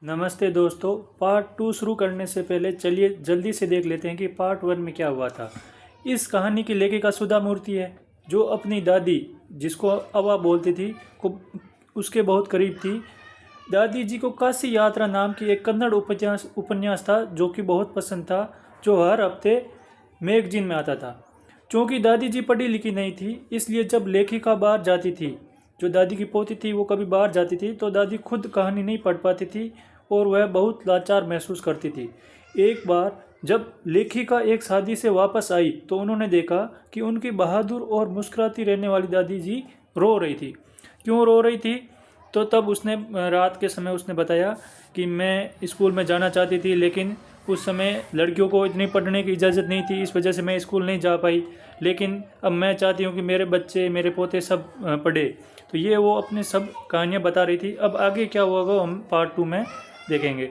नमस्ते दोस्तों। पार्ट 2 शुरू करने से पहले चलिए जल्दी से देख लेते हैं कि पार्ट 1 में क्या हुआ था। इस कहानी की लेखिका सुधा मूर्ति है, जो अपनी दादी, जिसको अवा बोलती थी, को उसके बहुत करीब थी। दादी जी को काशी यात्रा नाम की एक कन्नड़ उपन्यास उपन्यास था जो कि बहुत पसंद था, जो हर हफ्ते मैगजीन में आता था। क्योंकि दादी जी पढ़ी लिखी नहीं थी, इसलिए जब लेखिका बाहर जाती थी, जो दादी की पोती थी, वो कभी बाहर जाती थी तो दादी खुद कहानी नहीं पढ़ पाती थी और वह बहुत लाचार महसूस करती थी। एक बार जब लेखिका एक शादी से वापस आई तो उन्होंने देखा कि उनकी बहादुर और मुस्कुराती रहने वाली दादी जी रो रही थी। क्यों रो रही थी? तो तब उसने रात के समय उसने बताया कि मैं स्कूल में जाना चाहती थी, लेकिन उस समय लड़कियों को इतनी पढ़ने की इजाज़त नहीं थी, इस वजह से मैं स्कूल नहीं जा पाई। लेकिन अब मैं चाहती हूँ कि मेरे बच्चे, मेरे पोते सब पढ़े। तो ये वो अपने सब कहानियाँ बता रही थी। अब आगे क्या हुआ वो हम पार्ट 2 में देखेंगे।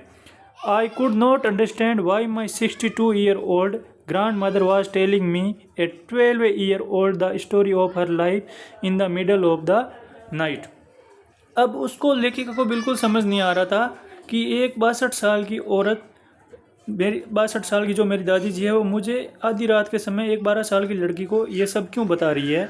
आई could not understand why my 62-year-old grandmother was telling me at 12-year-old the story of her life in the middle of the night। अब उसको लेखिका को बिल्कुल समझ नहीं आ रहा था कि एक 62 साल की औरत, मेरी 62 साल की जो मेरी दादी जी है, वो मुझे आधी रात के समय एक 12 साल की लड़की को ये सब क्यों बता रही है।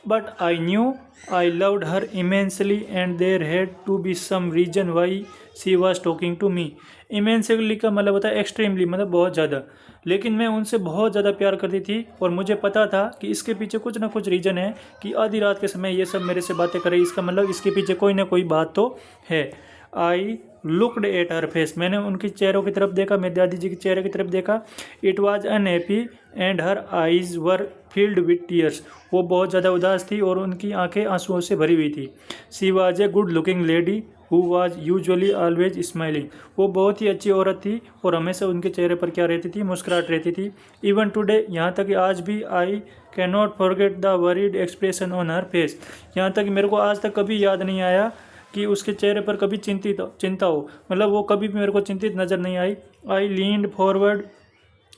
But I knew I loved her immensely and there had to be some reason why she was talking to me. Immensely का मतलब होता है एक्सट्रीमली, मतलब बहुत ज़्यादा। लेकिन मैं उनसे बहुत ज़्यादा प्यार करती थी और मुझे पता था कि इसके पीछे कुछ ना कुछ रीज़न है कि आधी रात के समय ये सब मेरे से बातें कर रही। इसका मतलब इसके पीछे कोई ना कोई बात तो है। I looked at her face, मैंने उनकी चेहरों की तरफ देखा, मेरी दादी जी के चेहरे की तरफ देखा। It was unhappy and her eyes were field with tears, वो बहुत ज़्यादा उदास थी और उनकी आंखें आंसुओं से भरी हुई थी। She was a good looking lady who was usually always smiling, वो बहुत ही अच्छी औरत थी और हमेशा उनके चेहरे पर क्या रहती थी, मुस्कुराहट रहती थी। इवन टुडे, यहाँ तक कि आज भी, आई can not forget the worried expression on her face, यहाँ तक कि मेरे को आज तक कभी याद नहीं आया कि उसके चेहरे पर कभी चिंता हो, मतलब वो कभी भी मेरे को चिंतित नज़र नहीं आई। I leaned forward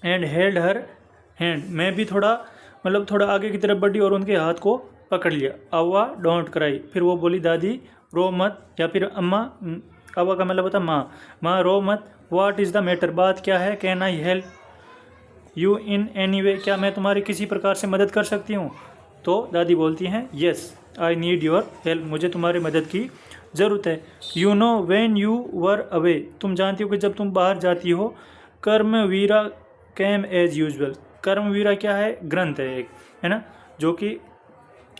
and held her hand, मैं भी थोड़ा आगे की तरफ बढ़ी और उनके हाथ को पकड़ लिया। अव्वा डोंट क्राई, फिर वो बोली दादी रो मत, या फिर अम्मा, अव्वा का मतलब होता माँ, माँ रो मत। व्हाट इज़ द मैटर, बात क्या है। Can I help you in any way, क्या मैं तुम्हारी किसी प्रकार से मदद कर सकती हूँ। तो दादी बोलती हैं yes I need your help, मुझे तुम्हारी मदद की ज़रूरत है। You know when you were away, तुम जानती हो कि जब तुम बाहर जाती हो। कर्मवीरा कैम एज यूजुअल, कर्मवीरा क्या है, ग्रंथ है एक, है ना, जो कि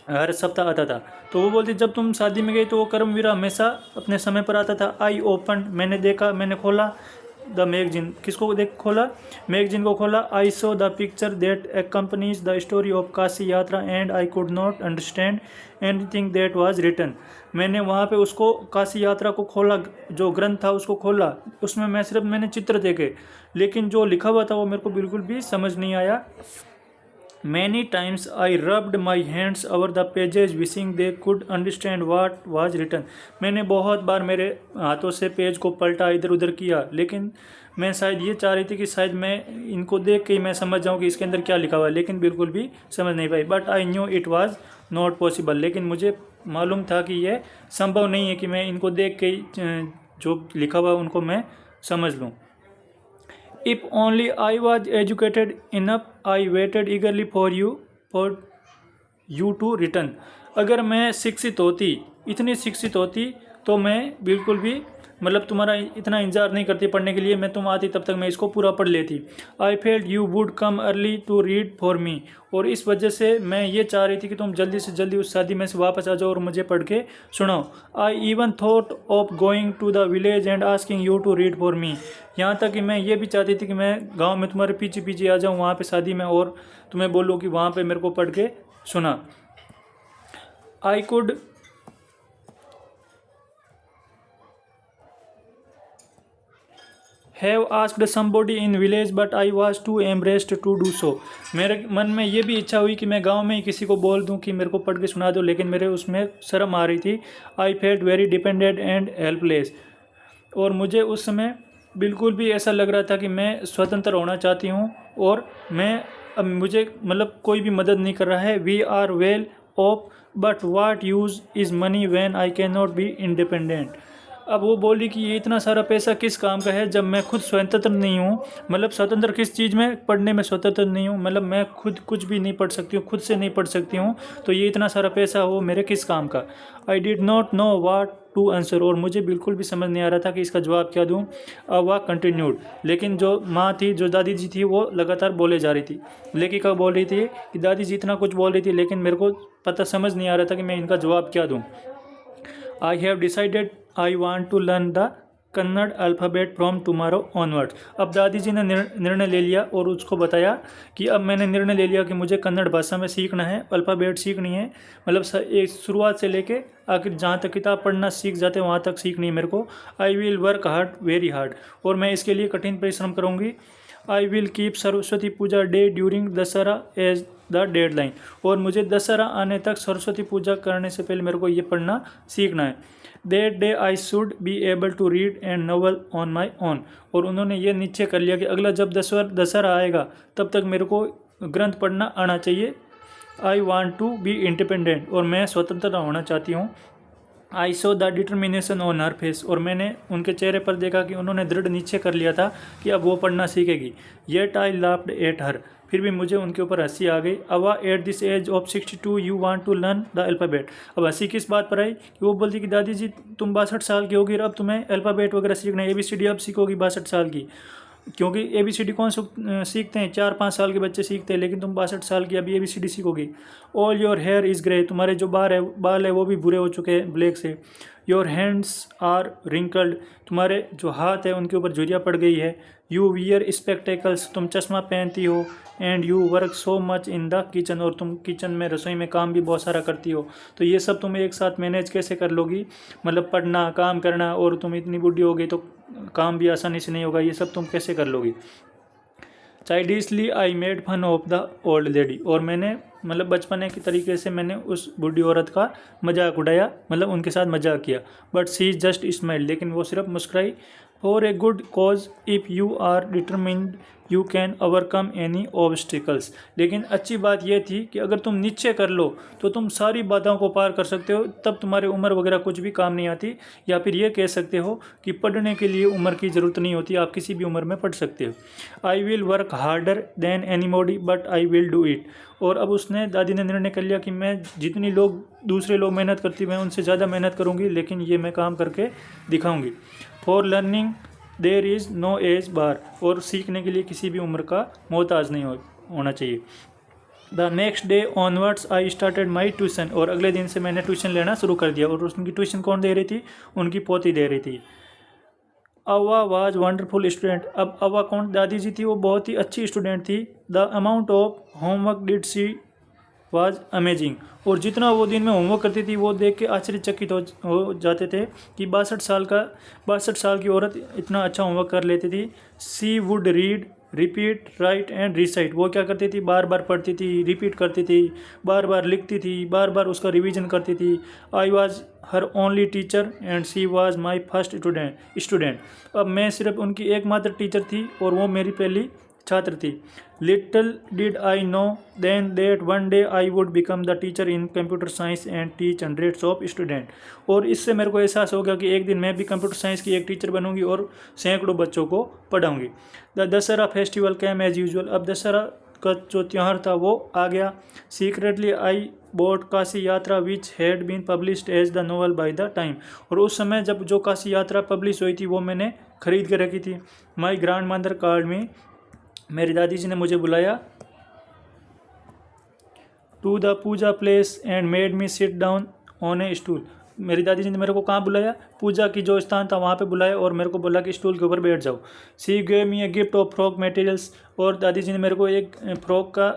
हर सप्ताह आता था। तो वो बोलती जब तुम शादी में गई तो वो कर्मवीरा हमेशा अपने समय पर आता था। आई ओपन, मैंने देखा, मैंने खोला द मैगजीन, किसको देख खोला, मैगजीन को खोला। I saw the picture that accompanies the story of Kashi Yatra and I could not understand anything that was written, मैंने वहाँ पे उसको काशी यात्रा को खोला, जो ग्रंथ था उसको खोला, उसमें मैंने चित्र देखे, लेकिन जो लिखा हुआ था वो मेरे को बिल्कुल भी समझ नहीं आया। Many times I rubbed my hands over the pages wishing they could understand what was written, मैंने बहुत बार मेरे हाथों से पेज को पलटा, इधर उधर किया, लेकिन मैं शायद ये चाह रही थी कि शायद मैं इनको देख के ही मैं समझ जाऊँ कि इसके अंदर क्या लिखा हुआ है, लेकिन बिल्कुल भी समझ नहीं पाई। But I knew it was not possible, लेकिन मुझे मालूम था कि यह संभव नहीं है कि मैं इनको देख के ही जो लिखा हुआ उनको मैं समझ लूँ। If only I was educated enough, I waited eagerly for you to return, अगर मैं शिक्षित होती, इतनी शिक्षित होती, तो मैं बिल्कुल भी, मतलब तुम्हारा इतना इंतजार नहीं करती पढ़ने के लिए, मैं तुम आती तब तक मैं इसको पूरा पढ़ लेती। I felt you would come early to read for me, और इस वजह से मैं ये चाह रही थी कि तुम जल्दी से जल्दी उस शादी में से वापस आ जाओ और मुझे पढ़ के सुनाओ। I even thought of going to the village and asking you to read for me, यहाँ तक कि मैं ये भी चाहती थी कि मैं गाँव में तुम्हारे पीछे पीछे आ जाऊँ वहाँ पर शादी में और तुम्हें बोलूँ कि वहाँ पर मेरे को पढ़ के सुना। I could have asked somebody in village but I was too embarrassed to do so, मेरे मन में ये भी इच्छा हुई कि मैं गांव में ही किसी को बोल दूं कि मेरे को पढ़ के सुना दो, लेकिन मेरे उसमें शर्म आ रही थी। I felt very dependent and helpless, और मुझे उस समय बिल्कुल भी ऐसा लग रहा था कि मैं स्वतंत्र होना चाहती हूँ और मैं, अब मुझे मतलब कोई भी मदद नहीं कर रहा है। We are well off but what use is money when I can not be independent, अब वो बोली कि ये इतना सारा पैसा किस काम का है जब मैं खुद स्वतंत्र नहीं हूँ, मतलब स्वतंत्र किस चीज़ में, पढ़ने में स्वतंत्र नहीं हूँ, मतलब मैं खुद कुछ भी नहीं पढ़ सकती हूँ, खुद से नहीं पढ़ सकती हूँ, तो ये इतना सारा पैसा हो मेरे किस काम का। I did not know what to answer, और मुझे बिल्कुल भी समझ नहीं आ रहा था कि इसका जवाब क्या दूँ। अब वह कंटिन्यूड, लेकिन जो माँ थी, जो दादी जी थी, वो लगातार बोले जा रही थी। लेखिका बोल रही थी कि दादी जी इतना कुछ बोल रही थी, लेकिन मेरे को पता समझ नहीं आ रहा था कि मैं इनका जवाब क्या दूँ। I have decided I want to learn the Kannada alphabet from tomorrow onwards. अब दादी जी ने निर्णय ले लिया और उसको बताया कि अब मैंने निर्णय ले लिया कि मुझे कन्नड़ भाषा में सीखना है, अल्फ़ाबेट सीखनी है, मतलब एक शुरुआत से लेके आखिर जहाँ तक किताब पढ़ना सीख जाते हैं वहाँ तक सीखनी है मेरे को। I will work hard, very hard, और मैं इसके लिए कठिन परिश्रम करूँगी। I will keep Saraswati puja day during Dussehra as the deadline, और मुझे दशहरा आने तक सरस्वती पूजा करने से पहले मेरे को ये पढ़ना सीखना है। That day I should be able to read and novel on my own, और उन्होंने ये निश्चय कर लिया कि अगला जब दशहरा आएगा तब तक मेरे को ग्रंथ पढ़ना आना चाहिए। I want to be independent, और मैं स्वतंत्र होना चाहती हूँ। I saw the determination on her face, और मैंने उनके चेहरे पर देखा कि उन्होंने दृढ़ निश्चय कर लिया था कि अब वो पढ़ना सीखेगी। Yet I laughed at her, फिर भी मुझे उनके ऊपर हंसी आ गई। अवा at this age of 62 you want to learn the alphabet. अब हंसी किस बात पर आई कि वो बोलती कि दादी जी तुम 62 साल की होगी और अब तुम्हें अल्फ़ाबेट वगैरह सीखना है, ABCD अब सीखोगी 62 साल की, क्योंकि ABCD कौन सीखते हैं, 4-5 साल के बच्चे सीखते हैं, लेकिन तुम 62 साल की अभी ABCD सीखोगी। All your hair is grey, तुम्हारे जो बाल है वो भी भूरे हो चुके हैं ब्लैक से। योर हैंड्स आर रिंकल्ड, तुम्हारे जो हाथ है उनके ऊपर झुर्रियाँ पड़ गई है। यू वियर स्पेक्टेकल्स, तुम चश्मा पहनती हो। And you work so much in the kitchen, और तुम किचन में रसोई में काम भी बहुत सारा करती हो। तो ये सब तुम एक साथ मैनेज कैसे कर लोगी, मतलब पढ़ना, काम करना, और तुम इतनी बुढ़ी हो गई तो काम भी आसानी से नहीं होगा, ये सब तुम कैसे कर लोगी। Childishly I made fun of the old lady, और मैंने मतलब बचपने के तरीके से मैंने उस बूढ़ी औरत का मजाक उड़ाया, मतलब उनके साथ मजाक किया। बट सी जस्ट स्माइल, लेकिन वो सिर्फ मुस्कुराई। For a good cause if you are determined you can overcome any obstacles, लेकिन अच्छी बात यह थी कि अगर तुम निश्चय कर लो तो तुम सारी बाधाओं को पार कर सकते हो, तब तुम्हारी उम्र वगैरह कुछ भी काम नहीं आती। या फिर ये कह सकते हो कि पढ़ने के लिए उम्र की ज़रूरत नहीं होती, आप किसी भी उम्र में पढ़ सकते हो। आई will work harder than anybody but I will do it, और अब उसने, दादी ने निर्णय कर लिया कि मैं जितनी दूसरे लोग मेहनत करती मैं उनसे ज़्यादा मेहनत करूँगी, लेकिन ये मैं काम करके दिखाऊँगी। For learning there is no age bar, और सीखने के लिए किसी भी उम्र का मोहताज नहीं होना चाहिए। The next day onwards I started my tuition, और अगले दिन से मैंने ट्यूशन लेना शुरू कर दिया। और उनकी ट्यूशन कौन दे रही थी, उनकी पोती दे रही थी। अवा वाज वंडरफुल स्टूडेंट, अब अवा कौन, दादी जी थी, वो बहुत ही अच्छी स्टूडेंट थी। The amount of homework did she was amazing, और जितना वो दिन में होमवर्क करती थी वो देख के आश्चर्यचकित हो जाते थे कि 62 साल की औरत इतना अच्छा होमवर्क कर लेती थी। She would read, repeat, write and recite, वो क्या करती थी, बार बार पढ़ती थी, रिपीट करती थी, बार बार लिखती थी, बार बार उसका रिवीजन करती थी। I was her only teacher and she was my first student, अब मैं सिर्फ उनकी एकमात्र टीचर थी और वो मेरी पहली छात्र थी। Little did I know then that one day I would become the teacher in computer science and teach hundreds of student, और इससे मेरे को एहसास हो गया कि एक दिन मैं भी कंप्यूटर साइंस की एक टीचर बनूंगी और सैकड़ों बच्चों को पढ़ाऊंगी। The Dussehra festival came as usual, अब दशहरा का जो त्यौहार था वो आ गया। Secretly I bought Kashi Yatra which had been published as the novel by the time, और उस समय जब जो काशी यात्रा पब्लिश हुई थी वो मैंने खरीद के रखी थी। My grandmother called me, मेरी दादी जी ने मुझे बुलाया। To the puja place and made me sit down on a stool, मेरी दादी जी ने मेरे को कहाँ बुलाया, पूजा की जो स्थान था वहाँ पे बुलाया और मेरे को बोला कि स्टूल के ऊपर बैठ जाओ। सी gave me a gift of frock materials, और दादी जी ने मेरे को एक फ्रॉक का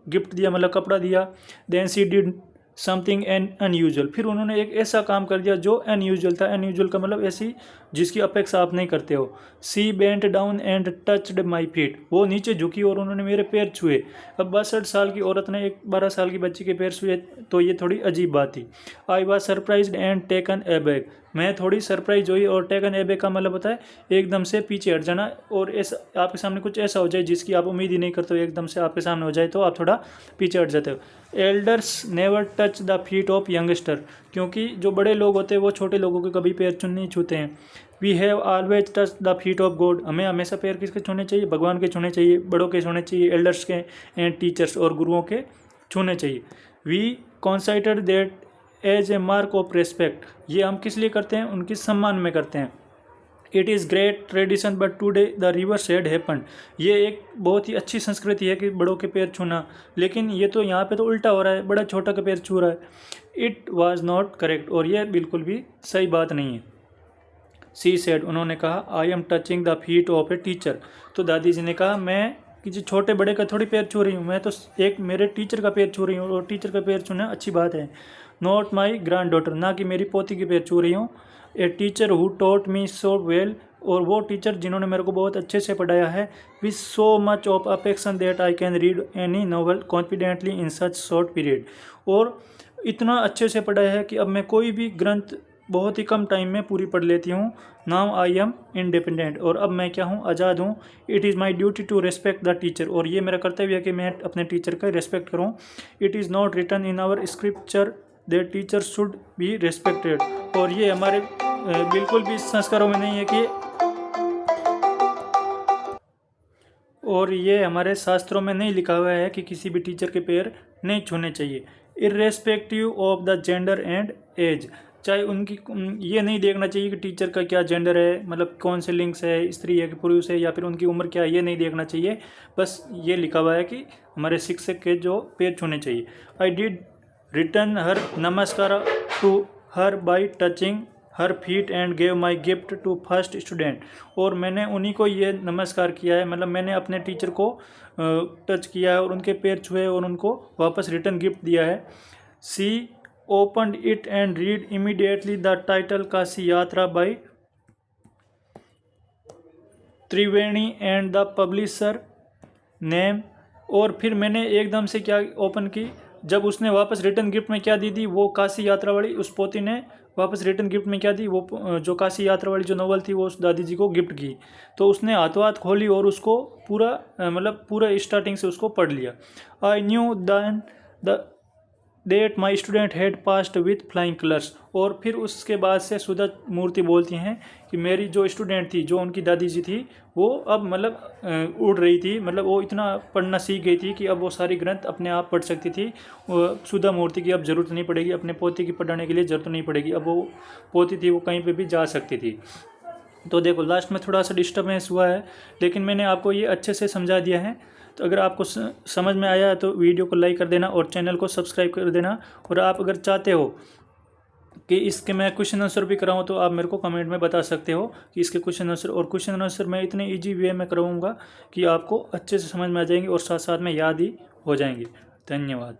गिफ्ट दिया, मतलब कपड़ा दिया। Then she did something an unusual, फिर उन्होंने एक ऐसा काम कर दिया जो अनयूजुअल था। अनयूजुअल का मतलब ऐसी जिसकी अपेक्षा आप नहीं करते हो। She bent down and touched my feet, वो नीचे झुकी और उन्होंने मेरे पैर छुए। अब 62 साल की औरत ने एक 12 साल की बच्ची के पैर छुए तो ये थोड़ी अजीब बात थी। I was surprise and taken aback, मैं थोड़ी सरप्राइज हुई। और टेकन एबैक का मतलब होता है एकदम से पीछे हट जाना, और ऐसा आपके सामने कुछ ऐसा हो जाए जिसकी आप उम्मीद ही नहीं करते हो, एकदम से आपके सामने हो जाए तो आप थोड़ा पीछे हट जाते हो। Elders never touch the feet of youngster, क्योंकि जो बड़े लोग होते हैं वो छोटे लोगों के कभी पैर नहीं छूते हैं। We have always touch the feet of God, हमें हमेशा पैर किसके छूने चाहिए? भगवान के छूने चाहिए, बड़ों के छूने चाहिए, एल्डर्स के एंड टीचर्स और गुरुओं के छूने चाहिए। We consider that as a mark of respect, ये हम किस लिए करते हैं? उनकी सम्मान में करते हैं। It is great tradition but today the reverse had happened, ये एक बहुत ही अच्छी संस्कृति है कि बड़ों के पैर छूना, लेकिन ये तो यहाँ पे तो उल्टा हो रहा है, बड़ा छोटा के पैर छू रहा है। इट वॉज नॉट करेक्ट, और यह बिल्कुल भी सही बात नहीं है। सी सेड, उन्होंने कहा, I am touching the feet of a teacher, तो दादी जी ने कहा मैं किसी छोटे बड़े का थोड़ी पैर छू रही हूँ, मैं तो एक मेरे टीचर का पैर छू रही हूँ, और टीचर का पैर छूना अच्छी बात है। नॉट माई ग्रैंड डॉटर, ना कि मेरी पोती के पैर छू रही हूँ। A teacher who taught me so well, और वो टीचर जिन्होंने मेरे को बहुत अच्छे से पढ़ाया है। With so much of affection that I can read any novel confidently in such short period, और इतना अच्छे से पढ़ाया है कि अब मैं कोई भी ग्रंथ बहुत ही कम टाइम में पूरी पढ़ लेती हूँ। नाउ आई एम इंडिपेंडेंट, और अब मैं क्या हूँ? आज़ाद हूँ। It is my duty to respect the teacher, और ये मेरा कर्तव्य है कि मैं अपने टीचर का रिस्पेक्ट करूँ। It is not written in our scripture that teacher should be respected, और ये हमारे बिल्कुल भी संस्कारों में नहीं है कि, और ये हमारे शास्त्रों में नहीं लिखा हुआ है कि किसी भी टीचर के पैर नहीं छूने चाहिए। Irrespective of the gender and age, चाहे उनकी, ये नहीं देखना चाहिए कि टीचर का क्या जेंडर है, मतलब कौन से लिंग से है, स्त्री है कि पुरुष है, या फिर उनकी उम्र क्या है, ये नहीं देखना चाहिए। बस ये लिखा हुआ है कि हमारे शिक्षक के जो पैर छूने चाहिए। आई डिड रिटर्न हर नमस्कार to her by touching her feet and gave my gift to first student, और मैंने उन्हीं को ये नमस्कार किया है, मतलब मैंने अपने टीचर को टच किया है और उनके पैर छुए और उनको वापस रिटर्न गिफ्ट दिया है। She opened it and read immediately the title Kashi Yatra by Triveni and the publisher name, और फिर मैंने एकदम से क्या ओपन की, जब उसने वापस रिटर्न गिफ्ट में क्या दी थी, वो काशी यात्रा वाली, उस पोती ने वापस रिटर्न गिफ्ट में क्या दी, वो जो काशी यात्रा वाली जो नॉवल थी वो उस दादी जी को गिफ्ट की। तो उसने हाथों हाथ खोली और उसको पूरा मतलब पूरा स्टार्टिंग से उसको पढ़ लिया। I knew then the date my student had passed with flying colours, और फिर उसके बाद से सुधा मूर्ति बोलती हैं कि मेरी जो स्टूडेंट थी, जो उनकी दादी जी थी, वो अब मतलब उड़ रही थी, मतलब वो इतना पढ़ना सीख गई थी कि अब वो सारी ग्रंथ अपने आप पढ़ सकती थी। सुधा मूर्ति की अब ज़रूरत नहीं पड़ेगी, अपने पोती की पढ़ाने के लिए ज़रूरत नहीं पड़ेगी, अब वो पोती थी वो कहीं पर भी जा सकती थी। तो देखो लास्ट में थोड़ा सा डिस्टर्बेंस हुआ है, लेकिन मैंने आपको ये अच्छे से समझा दिया है। तो अगर आपको समझ में आया तो वीडियो को लाइक कर देना और चैनल को सब्सक्राइब कर देना। और आप अगर चाहते हो कि इसके मैं क्वेश्चन आंसर भी कराऊं तो आप मेरे को कमेंट में बता सकते हो कि इसके क्वेश्चन आंसर, और क्वेश्चन आंसर मैं इतने इजी वे में कराऊंगा कि आपको अच्छे से समझ में आ जाएंगे और साथ साथ में याद ही हो जाएंगे। धन्यवाद।